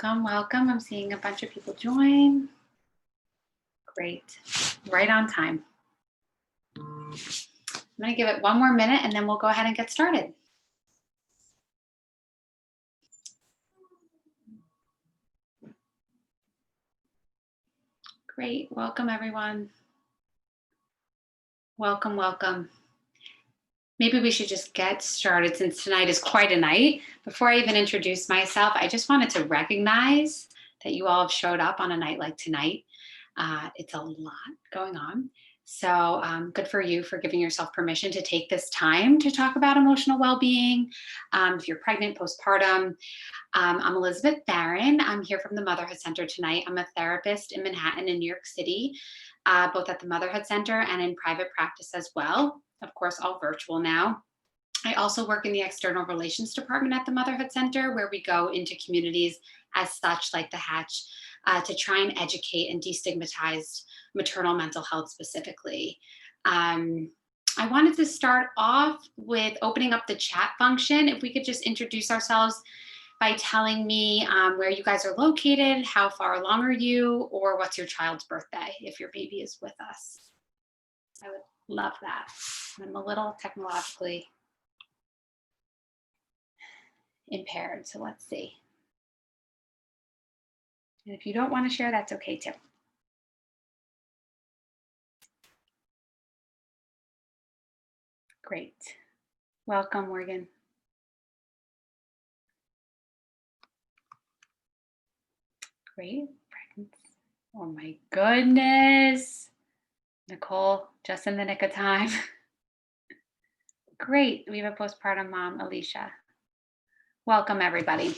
Welcome, welcome. I'm seeing a bunch of people join. Great, right on time. I'm gonna give it one more minute and then we'll go ahead and get started. Great, welcome everyone. Welcome, welcome. Maybe we should just get started since tonight is quite a night. Before I even introduce myself, I just wanted to recognize that you all have showed up on a night like tonight. It's a lot going on. So good for you for giving yourself permission to take this time to talk about emotional well-being. If you're pregnant, postpartum. I'm Elizabeth Barron. I'm here from the Motherhood Center tonight. I'm a therapist in Manhattan in New York City, both at the Motherhood Center and in private practice as well. Of course, all virtual now. I also work in the External Relations Department at the Motherhood Center, where we go into communities as such, like the Hatch, to try and educate and destigmatize maternal mental health specifically. I wanted to start off with opening up the chat function. If we could just introduce ourselves by telling me where you guys are located, how far along are you, or what's your child's birthday if your baby is with us. I would love that. I'm a little technologically impaired, so let's see. And if you don't want to share, that's okay too. Great. Welcome, Morgan. Great. Oh my goodness. Nicole, just in the nick of time. Great. We have a postpartum mom, Alicia. Welcome, everybody.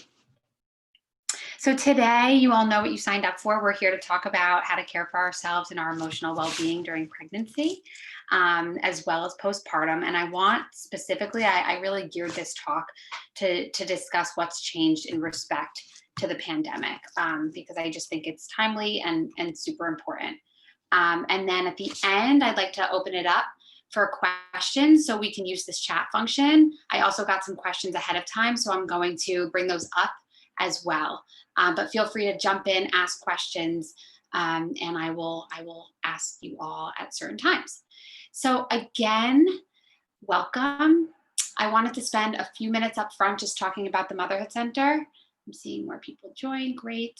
So today, you all know what you signed up for. We're here to talk about how to care for ourselves and our emotional well-being during pregnancy, as well as postpartum. And I want specifically, I really geared this talk to discuss what's changed in respect to the pandemic, because I just think it's timely and super important. And then at the end, I'd like to open it up for questions so we can use this chat function. I also got some questions ahead of time, so I'm going to bring those up as well. But feel free to jump in, ask questions, and I will ask you all at certain times. So again, welcome. I wanted to spend a few minutes up front just talking about the Motherhood Center. I'm seeing more people join, great.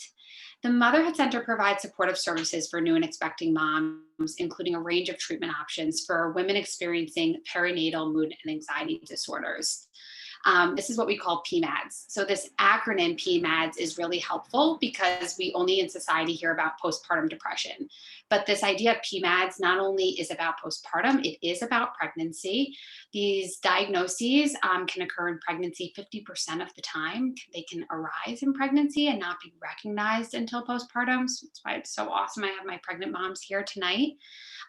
The Motherhood Center provides supportive services for new and expecting moms, including a range of treatment options for women experiencing perinatal mood and anxiety disorders. This is what we call PMADs. So this acronym PMADs is really helpful because we only in society hear about postpartum depression. But this idea of PMADs not only is about postpartum, it is about pregnancy. These diagnoses can occur in pregnancy 50% of the time. They can arise in pregnancy and not be recognized until postpartum. So that's why it's so awesome I have my pregnant moms here tonight.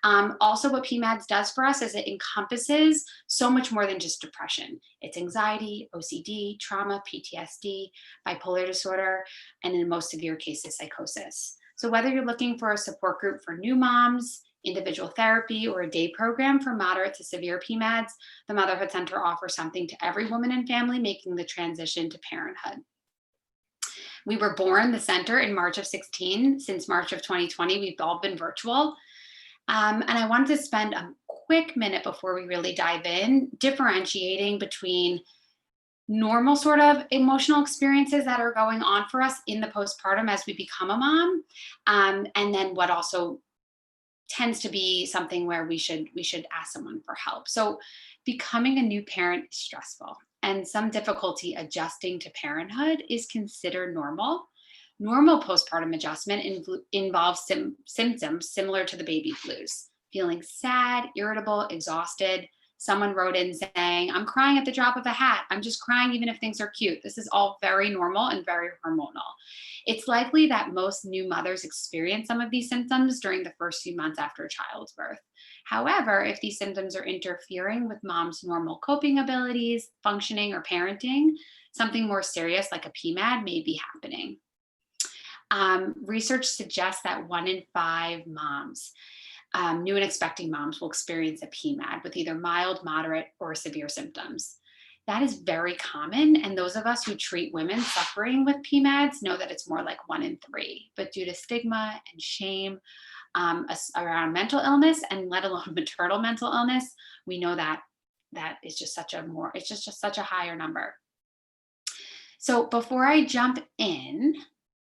Also, what PMADs does for us is it encompasses so much more than just depression. It's anxiety, OCD, trauma, PTSD, bipolar disorder, and in most severe cases, psychosis. So whether you're looking for a support group for new moms, individual therapy, or a day program for moderate to severe PMADs, the Motherhood Center offers something to every woman and family making the transition to parenthood. We were born, the center, in March of 16. Since March of 2020, we've all been virtual. And I wanted to spend a quick minute before we really dive in, differentiating between normal sort of emotional experiences that are going on for us in the postpartum as we become a mom, and then what also tends to be something where we should ask someone for help. So becoming a new parent is stressful, and some difficulty adjusting to parenthood is considered normal. Normal postpartum adjustment involves symptoms similar to the baby blues, feeling sad, irritable, exhausted. Someone wrote in saying, I'm crying at the drop of a hat. I'm just crying even if things are cute. This is all very normal and very hormonal. It's likely that most new mothers experience some of these symptoms during the first few months after a child's birth. However, if these symptoms are interfering with mom's normal coping abilities, functioning, or parenting, something more serious like a PMAD may be happening. Research suggests that 1 in 5 moms, new and expecting moms, will experience a PMAD with either mild, moderate, or severe symptoms. That is very common. And those of us who treat women suffering with PMADs know that it's more like 1 in 3. But due to stigma and shame around mental illness, and let alone maternal mental illness, we know that is just it's just such a higher number. So before I jump in,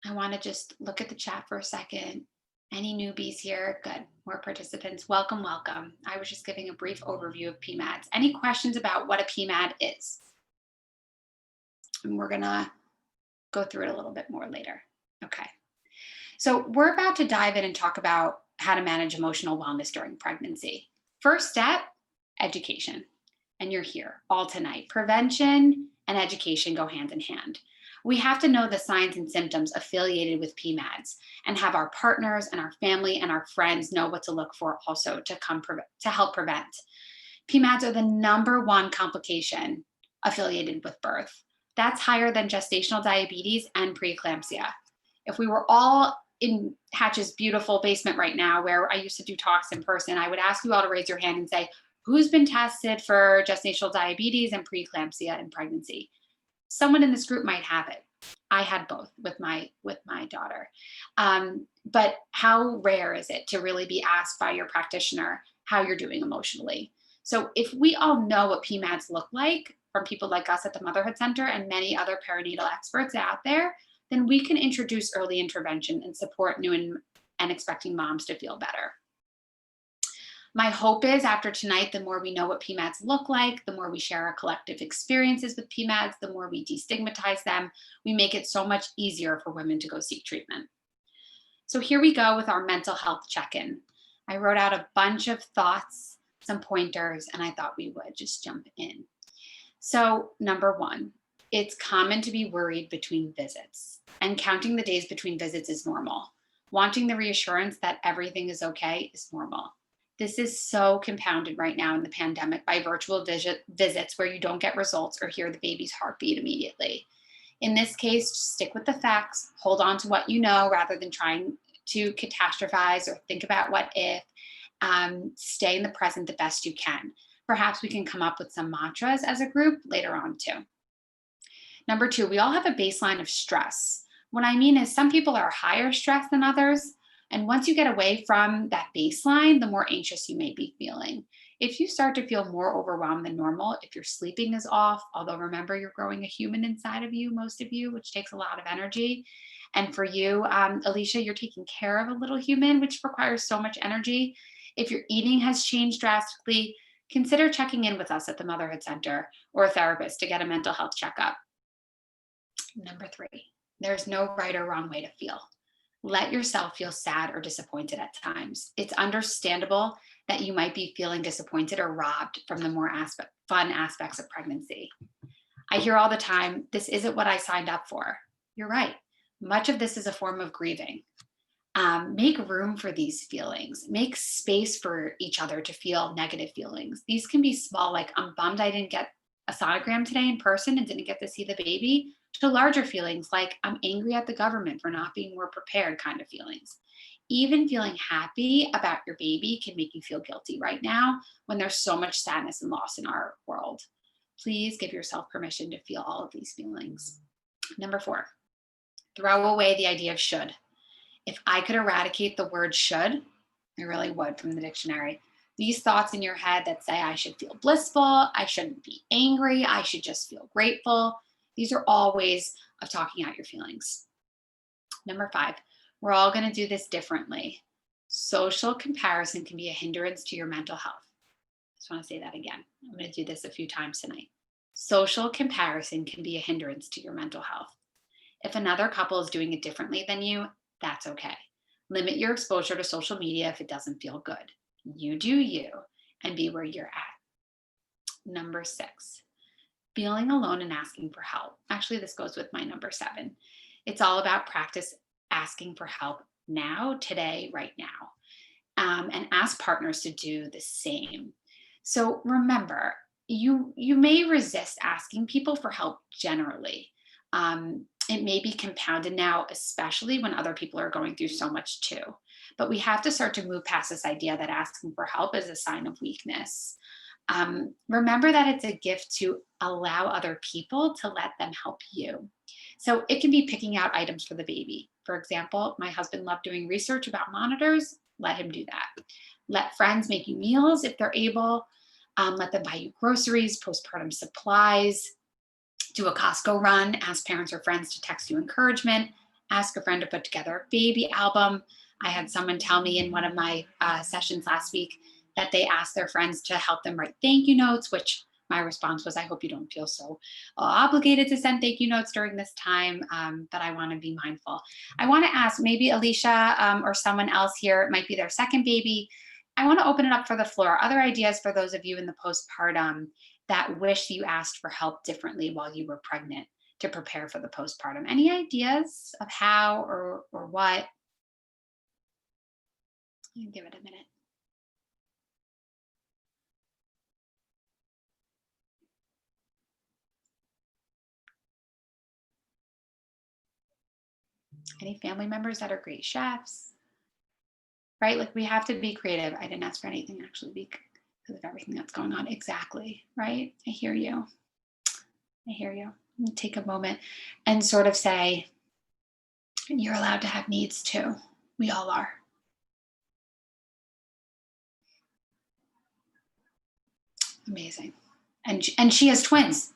I want to just look at the chat for a second. Any newbies here? Good. More participants. Welcome, welcome. I was just giving a brief overview of PMADs. Any questions about what a PMAD is? And we're going to go through it a little bit more later. Okay. So we're about to dive in and talk about how to manage emotional wellness during pregnancy. First step, education. And you're here all tonight. Prevention and education go hand in hand. We have to know the signs and symptoms affiliated with PMADs and have our partners and our family and our friends know what to look for also to help prevent. PMADs are the #1 complication affiliated with birth. That's higher than gestational diabetes and preeclampsia. If we were all in Hatch's beautiful basement right now, where I used to do talks in person, I would ask you all to raise your hand and say, who's been tested for gestational diabetes and preeclampsia in pregnancy? Someone in this group might have it. I had both with my daughter. But how rare is it to really be asked by your practitioner how you're doing emotionally? So if we all know what PMADs look like from people like us at the Motherhood Center and many other perinatal experts out there, then we can introduce early intervention and support new and expecting moms to feel better. My hope is after tonight, the more we know what PMADs look like, the more we share our collective experiences with PMADs, the more we destigmatize them, we make it so much easier for women to go seek treatment. So here we go with our mental health check-in. I wrote out a bunch of thoughts, some pointers, and I thought we would just jump in. So #1, it's common to be worried between visits, and counting the days between visits is normal. Wanting the reassurance that everything is okay is normal. This is so compounded right now in the pandemic by virtual visits where you don't get results or hear the baby's heartbeat immediately. In this case, stick with the facts, hold on to what you know rather than trying to catastrophize or think about what if. Stay in the present the best you can. Perhaps we can come up with some mantras as a group later on too. #2, we all have a baseline of stress. What I mean is some people are higher stress than others. And once you get away from that baseline, the more anxious you may be feeling. If you start to feel more overwhelmed than normal, if your sleeping is off, although remember you're growing a human inside of you, most of you, which takes a lot of energy. And for you, Alicia, you're taking care of a little human, which requires so much energy. If your eating has changed drastically, consider checking in with us at the Motherhood Center or a therapist to get a mental health checkup. #3, there's no right or wrong way to feel. Let yourself feel sad or disappointed at times. It's understandable that you might be feeling disappointed or robbed from the more fun aspects of pregnancy. I hear all the time, this isn't what I signed up for. You're right. Much of this is a form of grieving. Make room for these feelings. Make space for each other to feel negative feelings. These can be small, like I'm bummed I didn't get a sonogram today in person and didn't get to see the baby, to larger feelings like I'm angry at the government for not being more prepared kind of feelings. Even feeling happy about your baby can make you feel guilty right now when there's so much sadness and loss in our world. Please give yourself permission to feel all of these feelings. #4, throw away the idea of should. If I could eradicate the word should, I really would from the dictionary. These thoughts in your head that say I should feel blissful, I shouldn't be angry, I should just feel grateful. These are all ways of talking out your feelings. #5, we're all going to do this differently. Social comparison can be a hindrance to your mental health. I just want to say that again. I'm going to do this a few times tonight. Social comparison can be a hindrance to your mental health. If another couple is doing it differently than you, that's okay. Limit your exposure to social media if it doesn't feel good. You do you and be where you're at. #6, feeling alone and asking for help. Actually, this goes with my #7. It's all about practice asking for help now, today, right now, and ask partners to do the same. So remember, you may resist asking people for help generally. It may be compounded now, especially when other people are going through so much too. But we have to start to move past this idea that asking for help is a sign of weakness. Remember that it's a gift to allow other people to let them help you. So it can be picking out items for the baby. For example, my husband loved doing research about monitors. Let him do that. Let friends make you meals if they're able. Let them buy you groceries, postpartum supplies. Do a Costco run. Ask parents or friends to text you encouragement. Ask a friend to put together a baby album. I had someone tell me in one of my sessions last week that they asked their friends to help them write thank you notes, which my response was, I hope you don't feel so obligated to send thank you notes during this time, but I want to be mindful. I want to ask maybe Alicia or someone else here, it might be their second baby. I want to open it up for the floor. Other ideas for those of you in the postpartum that wish you asked for help differently while you were pregnant to prepare for the postpartum. Any ideas of how or what? Give it a minute. Any family members that are great chefs, right? Like we have to be creative. I didn't ask for anything actually because of everything that's going on. Exactly, right? I hear you. I hear you. Take a moment and sort of say, you're allowed to have needs too. We all are. Amazing. And she has twins,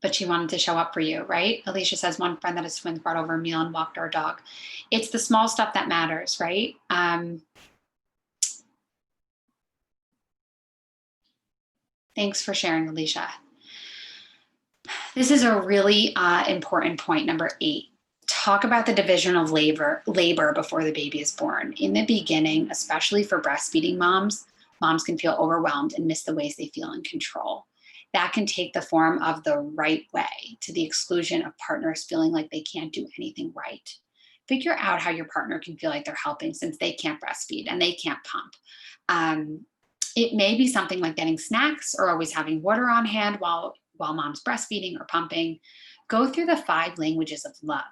but she wanted to show up for you, right? Alicia says one friend that has twins brought over a meal and walked our dog. It's the small stuff that matters, right? Thanks for sharing, Alicia. This is a really important point, number 8. Talk about the division of labor before the baby is born. In the beginning, especially for breastfeeding moms can feel overwhelmed and miss the ways they feel in control. That can take the form of the right way to the exclusion of partners feeling like they can't do anything right. Figure out how your partner can feel like they're helping since they can't breastfeed and they can't pump. It may be something like getting snacks or always having water on hand while mom's breastfeeding or pumping. Go through the 5 languages of love.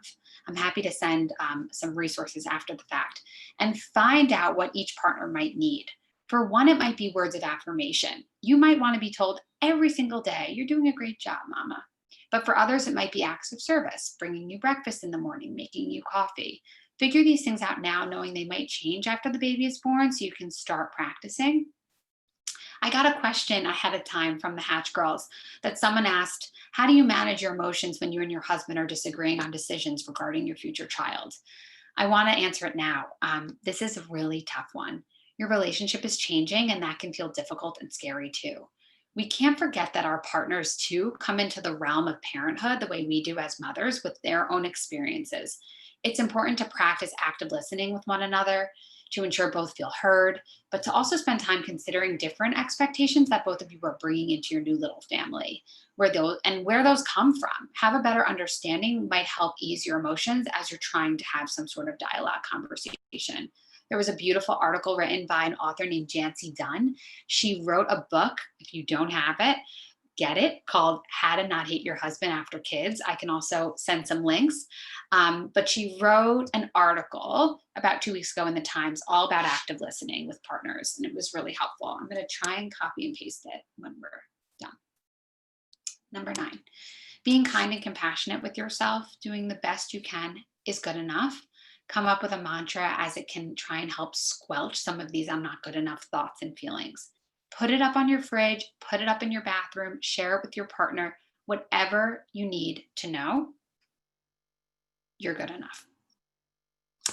I'm happy to send some resources after the fact and find out what each partner might need. For one, it might be words of affirmation. You might want to be told every single day, you're doing a great job, mama. But for others, it might be acts of service, bringing you breakfast in the morning, making you coffee. Figure these things out now, knowing they might change after the baby is born so you can start practicing. I got a question ahead of time from the Hatch girls that someone asked, how do you manage your emotions when you and your husband are disagreeing on decisions regarding your future child? I want to answer it now. This is a really tough one. Your relationship is changing and that can feel difficult and scary too. We can't forget that our partners too come into the realm of parenthood the way we do as mothers with their own experiences. It's important to practice active listening with one another to ensure both feel heard, but to also spend time considering different expectations that both of you are bringing into your new little family, where those come from. Have a better understanding might help ease your emotions as you're trying to have some sort of dialogue conversation. There was a beautiful article written by an author named Jancy Dunn. She wrote a book, if you don't have it, get it, called How to Not Hate Your Husband After Kids. I can also send some links. But she wrote an article about 2 weeks ago in the Times all about active listening with partners, and it was really helpful. I'm going to try and copy and paste it when we're done. Number 9, being kind and compassionate with yourself, doing the best you can is good enough. Come up with a mantra as it can try and help squelch some of these I'm not good enough thoughts and feelings. Put it up on your fridge, put it up in your bathroom, share it with your partner, whatever you need to know, you're good enough.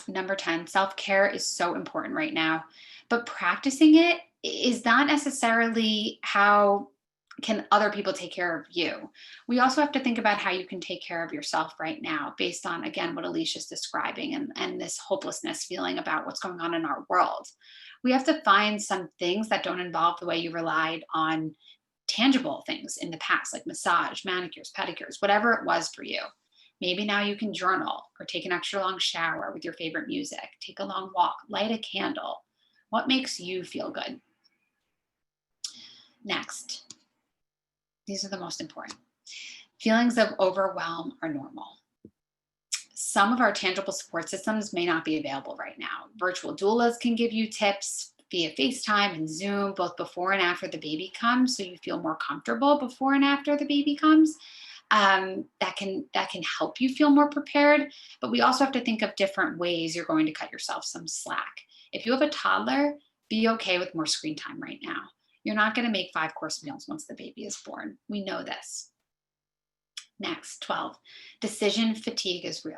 Number 10, self-care is so important right now, but practicing it is not necessarily how can other people take care of you. We also have to think about how you can take care of yourself right now based on, again, what Alicia's describing and this hopelessness feeling about what's going on in our world. We have to find some things that don't involve the way you relied on tangible things in the past, like massage, manicures, pedicures, whatever it was for you. Maybe now you can journal or take an extra long shower with your favorite music, take a long walk, light a candle. What makes you feel good? Next, these are the most important. Feelings of overwhelm are normal. Some of our tangible support systems may not be available right now. Virtual doulas can give you tips. via FaceTime and Zoom, both before and after the baby comes, so you feel more comfortable before and after the baby comes. That can help you feel more prepared. But we also have to think of different ways you're going to cut yourself some slack. If you have a toddler, be okay with more screen time right now. You're not going to make 5-course meals once the baby is born. We know this. Next, 12. Decision fatigue is real.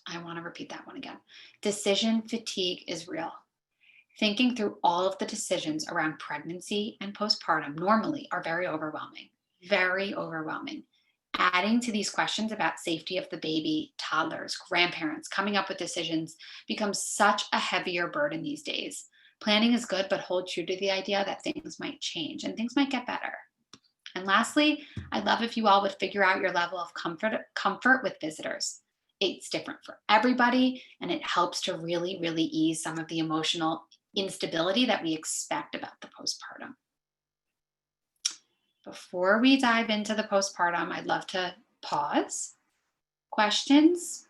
I want to repeat that one again. Decision fatigue is real. Thinking through all of the decisions around pregnancy and postpartum normally are very overwhelming. Very overwhelming. Adding to these questions about safety of the baby, toddlers, grandparents, coming up with decisions becomes such a heavier burden these days. Planning is good, but hold true to the idea that things might change and things might get better. And lastly, I'd love if you all would figure out your level of comfort with visitors. It's different for everybody, and it helps to really, really ease some of the emotional instability that we expect about the postpartum. Before we dive into the postpartum, I'd love to pause. Questions?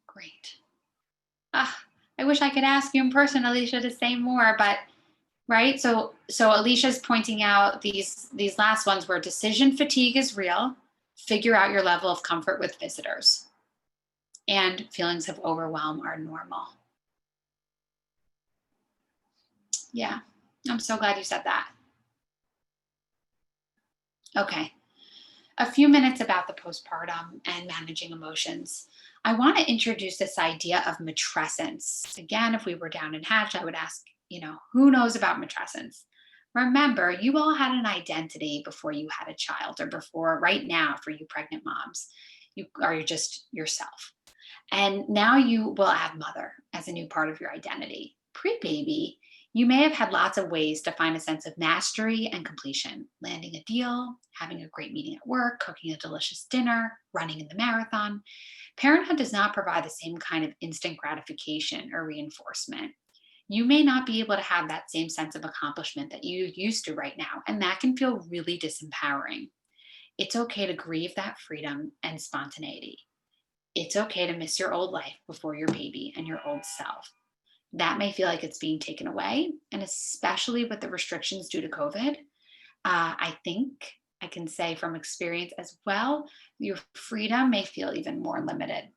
Great. I wish I could ask you in person, Alicia, to say more, but right. So Alicia's pointing out these last ones where decision fatigue is real. Figure out your level of comfort with visitors, and feelings of overwhelm are normal. Yeah, I'm so glad you said that. Okay. A few minutes about the postpartum and managing emotions. I want to introduce this idea of matrescence. Again, if we were down in Hatch, I would ask, who knows about matrescence? Remember, you all had an identity before you had a child, or before right now for you pregnant moms. You are just yourself. And now you will add mother as a new part of your identity. Pre-baby, you may have had lots of ways to find a sense of mastery and completion, landing a deal, having a great meeting at work, cooking a delicious dinner, running in the marathon. Parenthood does not provide the same kind of instant gratification or reinforcement. You may not be able to have that same sense of accomplishment that you used to right now, and that can feel really disempowering. It's okay to grieve that freedom and spontaneity. It's okay to miss your old life before your baby and your old self. That may feel like it's being taken away, and especially with the restrictions due to COVID, I think I can say from experience as well, your freedom may feel even more limited.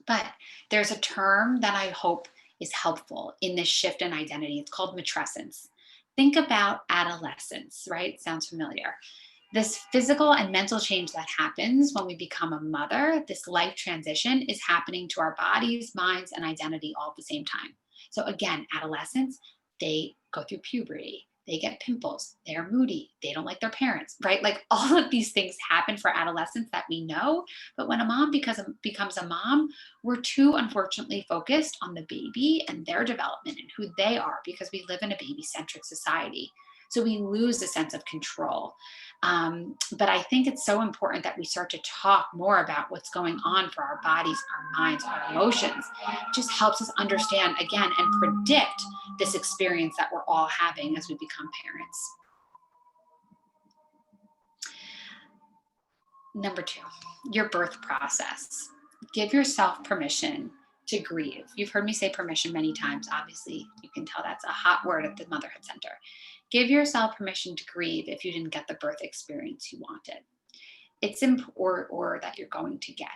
But there's a term that I hope is helpful in this shift in identity. It's called matressence. Think about adolescence, right? Sounds familiar. This physical and mental change that happens when we become a mother, this life transition, is happening to our bodies, minds, and identity all at the same time. So again, adolescents, they go through puberty, they get pimples, they're moody, they don't like their parents, right? Like all of these things happen for adolescents that we know. But when a mom becomes a mom, we're too unfortunately focused on the baby and their development and who they are, because we live in a baby-centric society. So we lose a sense of control. But I think it's so important that we start to talk more about what's going on for our bodies, our minds, our emotions. It just helps us understand again and predict this experience that we're all having as we become parents. Number 2, your birth process. Give yourself permission to grieve. You've heard me say permission many times. Obviously, you can tell that's a hot word at the Motherhood Center. Give yourself permission to grieve if you didn't get the birth experience you wanted. Or that you're going to get.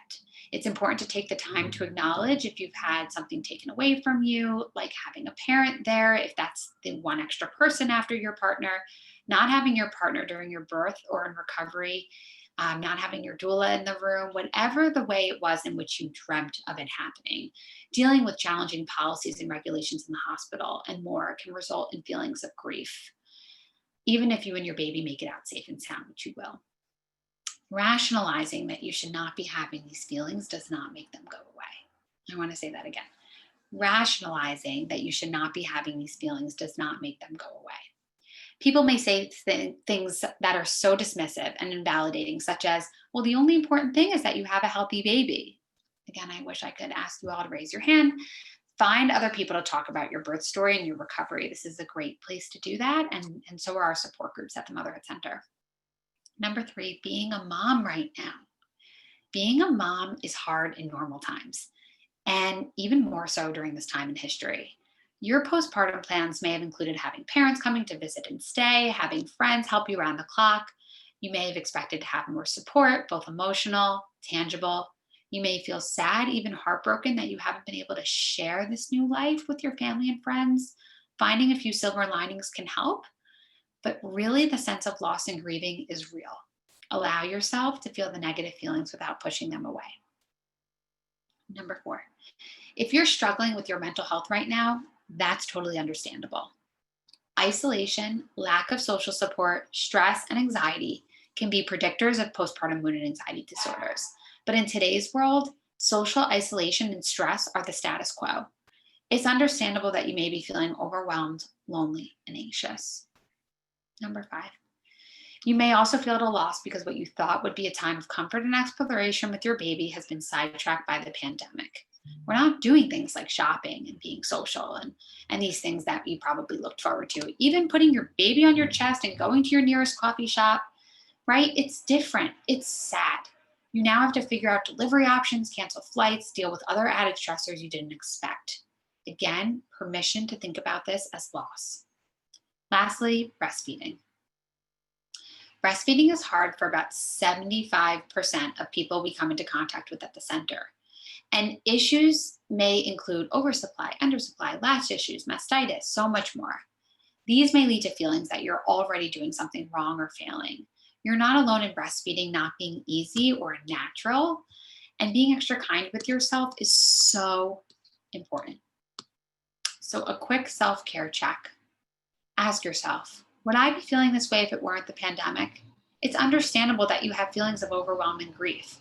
It's important to take the time to acknowledge if you've had something taken away from you, like having a parent there, if that's the one extra person after your partner, not having your partner during your birth or in recovery, not having your doula in the room, whatever the way it was in which you dreamt of it happening. Dealing with challenging policies and regulations in the hospital and more can result in feelings of grief, even if you and your baby make it out safe and sound, which you will. Rationalizing that you should not be having these feelings does not make them go away. I want to say that again. Rationalizing that you should not be having these feelings does not make them go away. People may say things that are so dismissive and invalidating, such as, well, the only important thing is that you have a healthy baby. Again, I wish I could ask you all to raise your hand. Find other people to talk about your birth story and your recovery. This is a great place to do that. And so are our support groups at the Motherhood Center. Number 3, being a mom right now. Being a mom is hard in normal times, and even more so during this time in history. Your postpartum plans may have included having parents coming to visit and stay, having friends help you around the clock. You may have expected to have more support, both emotional, tangible. You may feel sad, even heartbroken that you haven't been able to share this new life with your family and friends. Finding a few silver linings can help, but really the sense of loss and grieving is real. Allow yourself to feel the negative feelings without pushing them away. Number 4, if you're struggling with your mental health right now, that's totally understandable. Isolation, lack of social support, stress, and anxiety can be predictors of postpartum mood and anxiety disorders. But in today's world, social isolation and stress are the status quo. It's understandable that you may be feeling overwhelmed, lonely, and anxious. Number 5, you may also feel at a loss because what you thought would be a time of comfort and exploration with your baby has been sidetracked by the pandemic. We're not doing things like shopping and being social and these things that you probably looked forward to. Even putting your baby on your chest and going to your nearest coffee shop, right? It's different. It's sad. You now have to figure out delivery options, cancel flights, deal with other added stressors you didn't expect. Again, permission to think about this as loss. Lastly, breastfeeding. Breastfeeding is hard for about 75% of people we come into contact with at the center. And issues may include oversupply, undersupply, latch issues, mastitis, so much more. These may lead to feelings that you're already doing something wrong or failing. You're not alone in breastfeeding not being easy or natural, and being extra kind with yourself is so important. So a quick self-care check. Ask yourself, would I be feeling this way if it weren't the pandemic? It's understandable that you have feelings of overwhelm and grief,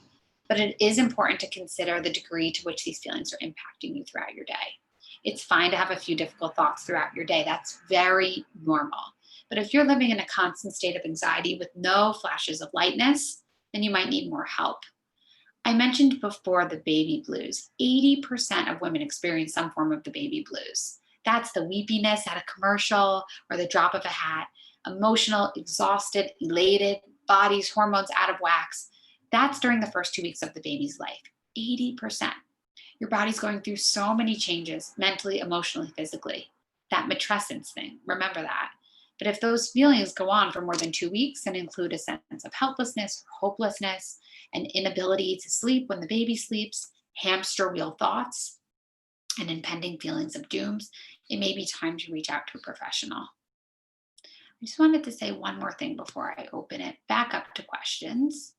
but it is important to consider the degree to which these feelings are impacting you throughout your day. It's fine to have a few difficult thoughts throughout your day. That's very normal. But if you're living in a constant state of anxiety with no flashes of lightness, then you might need more help. I mentioned before the baby blues. 80% of women experience some form of the baby blues. That's the weepiness at a commercial or the drop of a hat, emotional, exhausted, elated, bodies, hormones out of whack. That's during the first 2 weeks of the baby's life. 80%. Your body's going through so many changes, mentally, emotionally, physically. That matressence thing, remember that. But if those feelings go on for more than 2 weeks and include a sense of helplessness, hopelessness, an inability to sleep when the baby sleeps, hamster wheel thoughts, and impending feelings of dooms, it may be time to reach out to a professional. I just wanted to say one more thing before I open it back up to questions.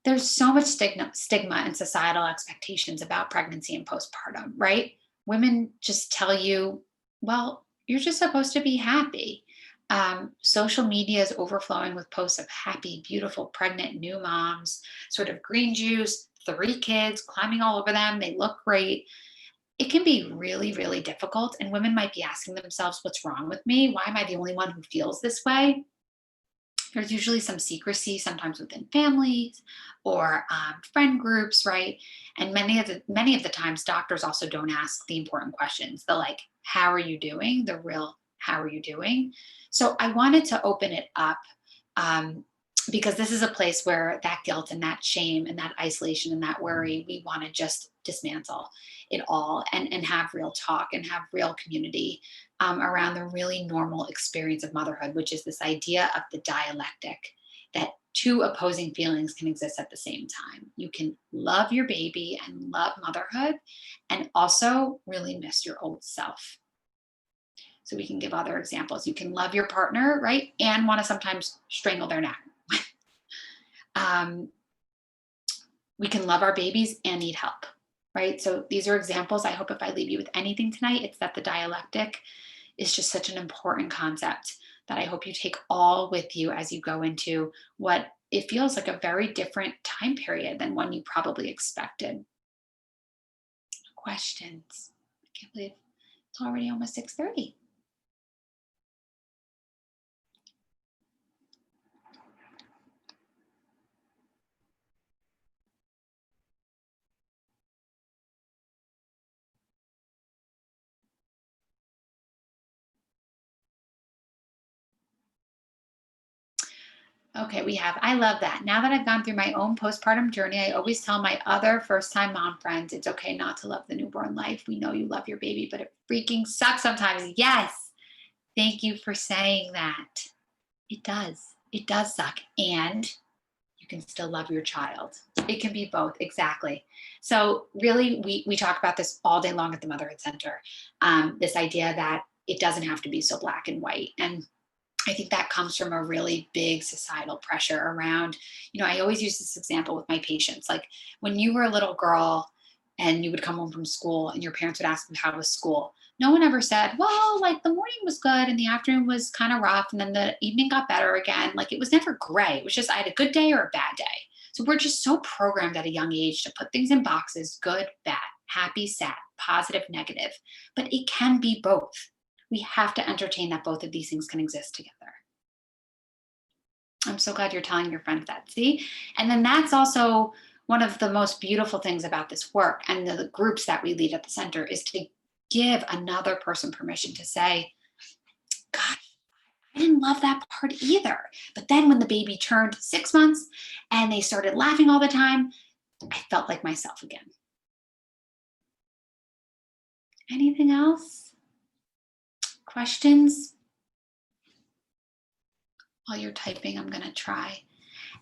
There's so much stigma and societal expectations about pregnancy and postpartum, right? Women just tell you, well, you're just supposed to be happy. Social media is overflowing with posts of happy, beautiful, pregnant new moms, sort of green juice, 3 kids, climbing all over them. They look great. It can be really, really difficult. And women might be asking themselves, what's wrong with me? Why am I the only one who feels this way? There's usually some secrecy, sometimes within families or friend groups, right? And many of the times, doctors also don't ask the important questions. The like, how are you doing? The real, how are you doing? So I wanted to open it up because this is a place where that guilt and that shame and that isolation and that worry, we want to just dismantle it all and have real talk and have real community around the really normal experience of motherhood, which is this idea of the dialectic, that 2 opposing feelings can exist at the same time. You can love your baby and love motherhood and also really miss your old self. So we can give other examples. You can love your partner, right? And want to sometimes strangle their neck. We can love our babies and need help, right? So these are examples. I hope if I leave you with anything tonight, it's that the dialectic is just such an important concept that I hope you take all with you as you go into what it feels like a very different time period than one you probably expected. Questions? I can't believe it's already almost 6:30. Okay, I love that. Now that I've gone through my own postpartum journey, I always tell my other first time mom friends, it's okay not to love the newborn life. We know you love your baby, but it freaking sucks sometimes. Yes. Thank you for saying that. It does. It does suck. And you can still love your child. It can be both. Exactly. So really, we talk about this all day long at the Motherhood Center. This idea that it doesn't have to be so black and white. And I think that comes from a really big societal pressure around, I always use this example with my patients. Like when you were a little girl and you would come home from school and your parents would ask you, how was school? No one ever said, well, like the morning was good and the afternoon was kind of rough and then the evening got better again. Like it was never gray. It was just I had a good day or a bad day. So we're just so programmed at a young age to put things in boxes, good, bad, happy, sad, positive, negative. But it can be both. We have to entertain that both of these things can exist together. I'm so glad you're telling your friends that. See? And then that's also one of the most beautiful things about this work and the groups that we lead at the center is to give another person permission to say, God, I didn't love that part either. But then when the baby turned 6 months and they started laughing all the time, I felt like myself again. Anything else? Questions? While you're typing, I'm going to try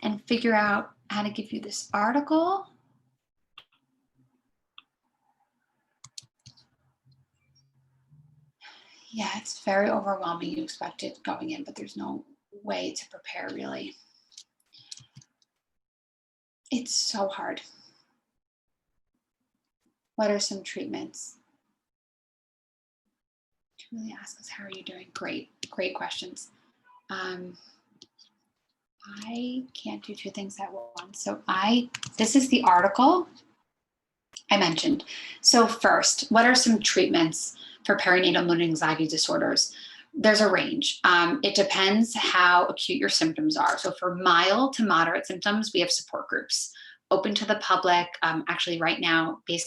and figure out how to give you this article. Yeah, it's very overwhelming. You expect it going in, but there's no way to prepare really. It's so hard. What are some treatments? Really ask us, how are you doing? Great questions. I can't do two things at once. So this is the article I mentioned. So first, what are some treatments for perinatal mood and anxiety disorders? There's a range. It depends how acute your symptoms are. So for mild to moderate symptoms, we have support groups open to the public. Actually, right now, the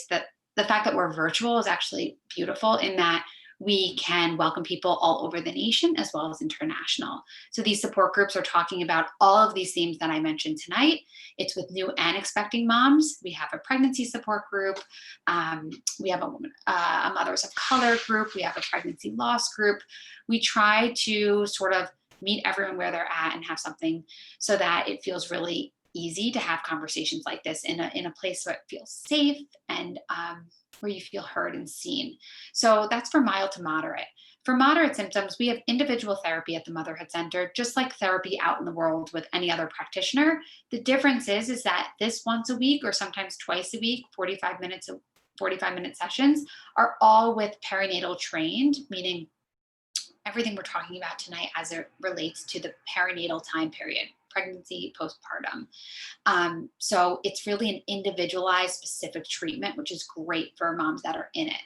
fact that we're virtual is actually beautiful in that we can welcome people all over the nation as well as international. So these support groups are talking about all of these themes that I mentioned tonight. It's with new and expecting moms. We have a pregnancy support group. We have a mothers of color group. We have a pregnancy loss group. We try to sort of meet everyone where they're at and have something so that it feels really easy to have conversations like this in a place where it feels safe and where you feel heard and seen. So that's for mild to moderate. For moderate symptoms, we have individual therapy at the Motherhood Center, just like therapy out in the world with any other practitioner. The difference is that this once a week or sometimes twice a week, 45-minute sessions are all with perinatal trained, meaning everything we're talking about tonight as it relates to the perinatal time period, pregnancy, postpartum. So it's really an individualized specific treatment, which is great for moms that are in it.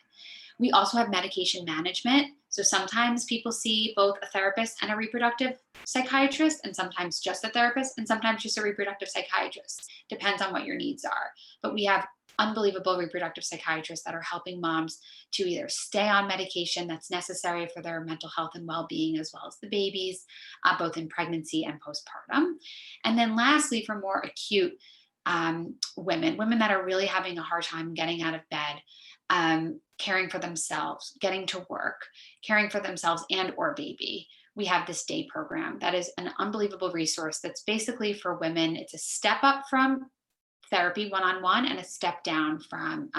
We also have medication management. So sometimes people see both a therapist and a reproductive psychiatrist, and sometimes just a therapist, and sometimes just a reproductive psychiatrist. Depends on what your needs are. But we have unbelievable reproductive psychiatrists that are helping moms to either stay on medication that's necessary for their mental health and well-being, as well as the babies, both in pregnancy and postpartum. And then lastly, for more acute women that are really having a hard time getting out of bed, caring for themselves, getting to work, caring for themselves and or baby, we have this day program that is an unbelievable resource that's basically for women. It's a step up from therapy one-on-one and a step down from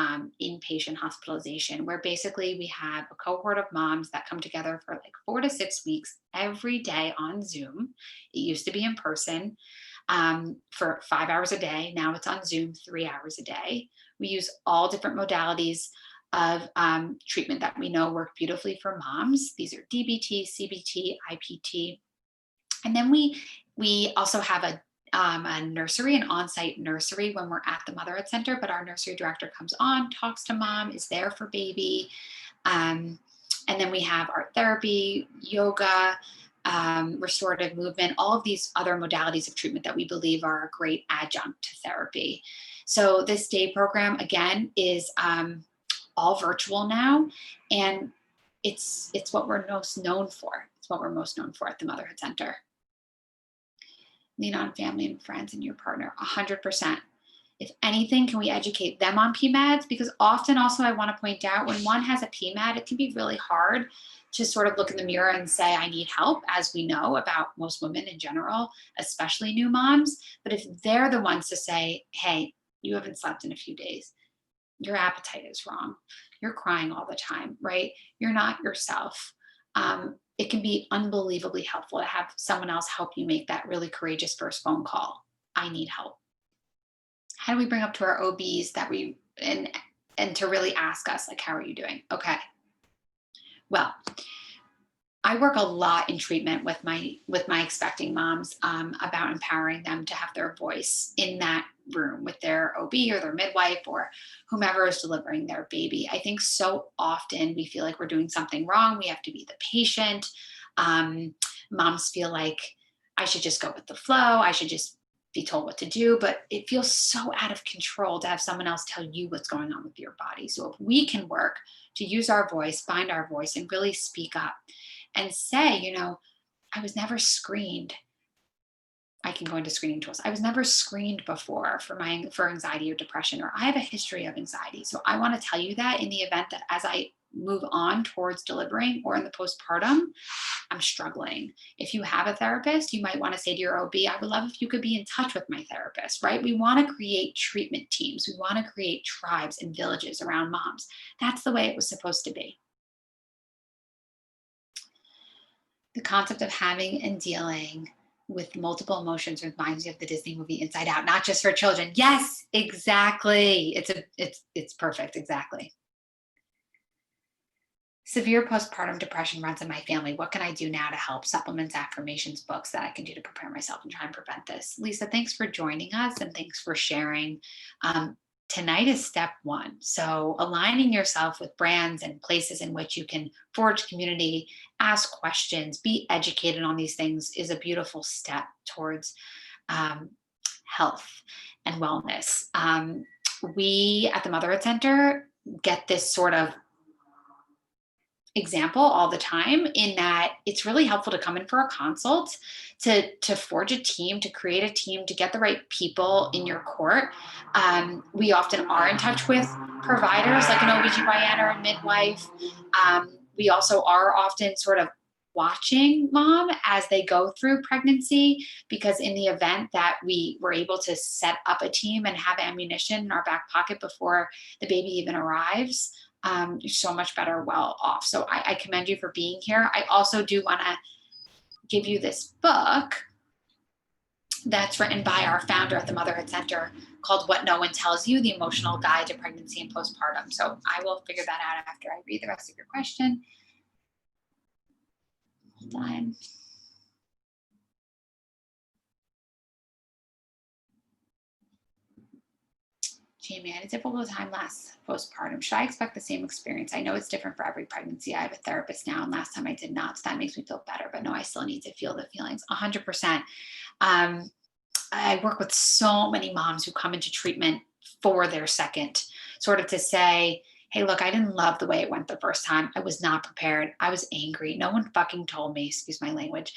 inpatient hospitalization, where basically we have a cohort of moms that come together for like 4 to 6 weeks every day on Zoom. It used to be in person for 5 hours a day. Now it's on Zoom 3 hours a day. We use all different modalities of treatment that we know work beautifully for moms. These are DBT, CBT, IPT. And then we also have a nursery, an on-site nursery when we're at the Motherhood Center, but our nursery director comes on, talks to mom, is there for baby. And then we have art therapy, yoga, restorative movement, all of these other modalities of treatment that we believe are a great adjunct to therapy. So this day program, again, is all virtual now, and it's what we're most known for. It's what we're most known for at the Motherhood Center. Lean on family and friends and your partner, 100%. If anything, can we educate them on PMADs? Because often also I want to point out when one has a PMAD, it can be really hard to sort of look in the mirror and say, I need help, as we know about most women in general, especially new moms. But if they're the ones to say, hey, you haven't slept in a few days, your appetite is wrong, you're crying all the time, right? You're not yourself. It can be unbelievably helpful to have someone else help you make that really courageous first phone call. I need help. How do we bring up to our OBs that and to really ask us, like, how are you doing? Okay. Well, I work a lot in treatment with my expecting moms about empowering them to have their voice in that room with their OB or their midwife or whomever is delivering their baby. I think so often we feel like we're doing something wrong. We have to be the patient. Moms feel like I should just go with the flow. I should just be told what to do, but it feels so out of control to have someone else tell you what's going on with your body. So if we can work to use our voice, find our voice, and really speak up and say, I was never screened. I can go into screening tools. I was never screened before for anxiety or depression, or I have a history of anxiety. So I want to tell you that in the event that as I move on towards delivering or in the postpartum, I'm struggling. If you have a therapist, you might want to say to your OB, I would love if you could be in touch with my therapist, right? We want to create treatment teams. We want to create tribes and villages around moms. That's the way it was supposed to be. The concept of having and dealing with multiple emotions reminds me of the Disney movie Inside Out, not just for children. Yes, exactly. It's perfect. Exactly. Severe postpartum depression runs in my family. What can I do now to help? Supplements, affirmations, books that I can do to prepare myself and try and prevent this. Lisa, thanks for joining us and thanks for sharing. Tonight is step one. So aligning yourself with brands and places in which you can forge community, ask questions, be educated on these things is a beautiful step towards health and wellness. We at the Motherhood Center get this sort of example all the time in that it's really helpful to come in for a consult, to forge a team, to create a team, to get the right people in your court. We often are in touch with providers like an OBGYN or a midwife. We also are often sort of watching mom as they go through pregnancy, because in the event that we were able to set up a team and have ammunition in our back pocket before the baby even arrives, you're so much better well off. So I commend you for being here. I also do want to give you this book that's written by our founder at the Motherhood Center called What No One Tells You, The Emotional Guide to Pregnancy and Postpartum. So I will figure that out after I read the rest of your question. Hold on. Jamie, I had a difficult time last postpartum. Should I expect the same experience? I know it's different for every pregnancy. I have a therapist now, and last time I did not, so that makes me feel better. But no, I still need to feel the feelings 100%. I work with so many moms who come into treatment for their second, sort of to say, hey, look, I didn't love the way it went the first time. I was not prepared. I was angry. No one fucking told me, excuse my language,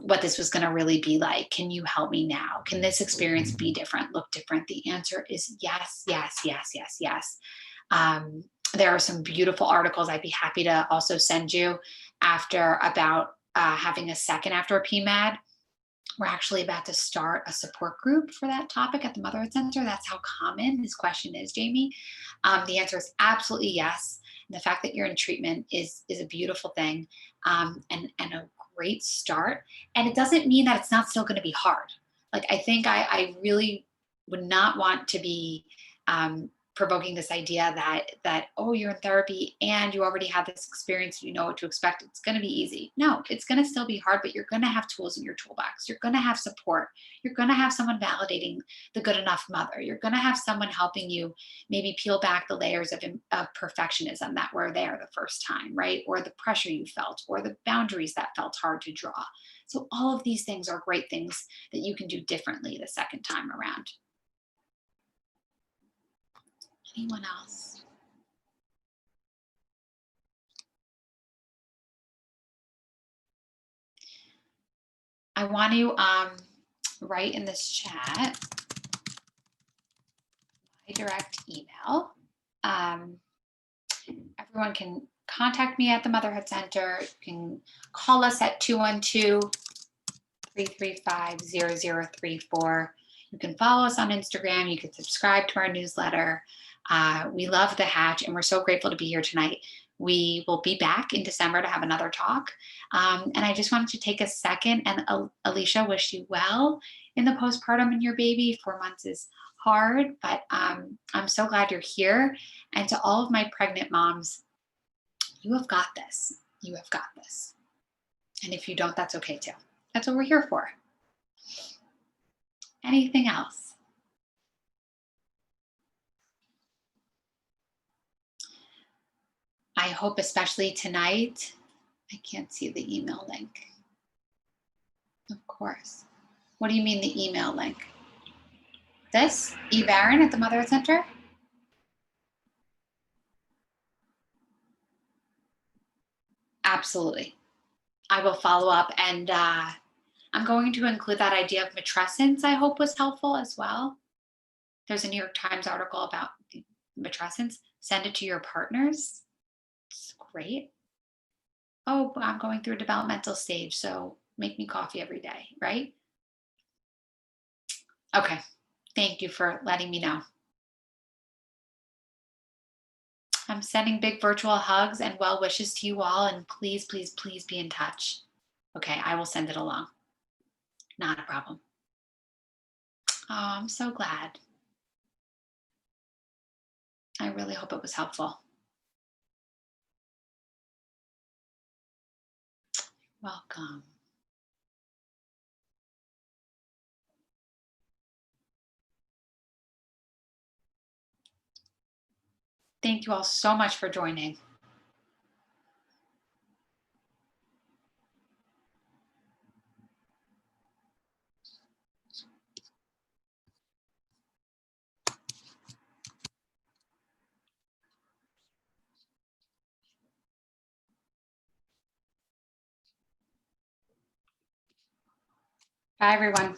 what this was going to really be like. Can you help me now? Can this experience be different, look different? The answer is yes, yes, yes, yes, yes. There are some beautiful articles I'd be happy to also send you after about having a second after a PMAD. We're actually about to start a support group for that topic at the Motherhood Center. That's how common this question is, Jamie. The answer is absolutely yes. And the fact that you're in treatment is a beautiful thing, and a great start. And it doesn't mean that it's not still going to be hard. Like, I think I really would not want to be provoking this idea that oh, you're in therapy and you already have this experience, you know what to expect, it's going to be easy. No, it's going to still be hard, but you're going to have tools in your toolbox. You're going to have support. You're going to have someone validating the good enough mother. You're going to have someone helping you maybe peel back the layers of perfectionism that were there the first time, right? Or the pressure you felt, or the boundaries that felt hard to draw. So all of these things are great things that you can do differently the second time around. Anyone else? I want to write in this chat my direct email. Everyone can contact me at the Motherhood Center. You can call us at 212-335-0034. You can follow us on Instagram. You can subscribe to our newsletter. We love the Hatch, and we're so grateful to be here tonight. We will be back in December to have another talk. And I just wanted to take a second and Alicia, wish you well in the postpartum and your baby. 4 months is hard, but I'm so glad you're here. And to all of my pregnant moms, you have got this. You have got this. And if you don't, that's okay too. That's what we're here for. Anything else? I hope especially tonight, I can't see the email link. Of course. What do you mean the email link? This? Baron at the Motherhood Center? Absolutely. I will follow up, and I'm going to include that idea of Matressence, I hope was helpful as well. There's a New York Times article about Matressence. Send it to your partners. It's great. Oh, I'm going through a developmental stage, so make me coffee every day, right? Okay. Thank you for letting me know. I'm sending big virtual hugs and well wishes to you all, and please, please, please be in touch. Okay, I will send it along. Not a problem. Oh, I'm so glad. I really hope it was helpful. Welcome. Thank you all so much for joining. Bye, everyone.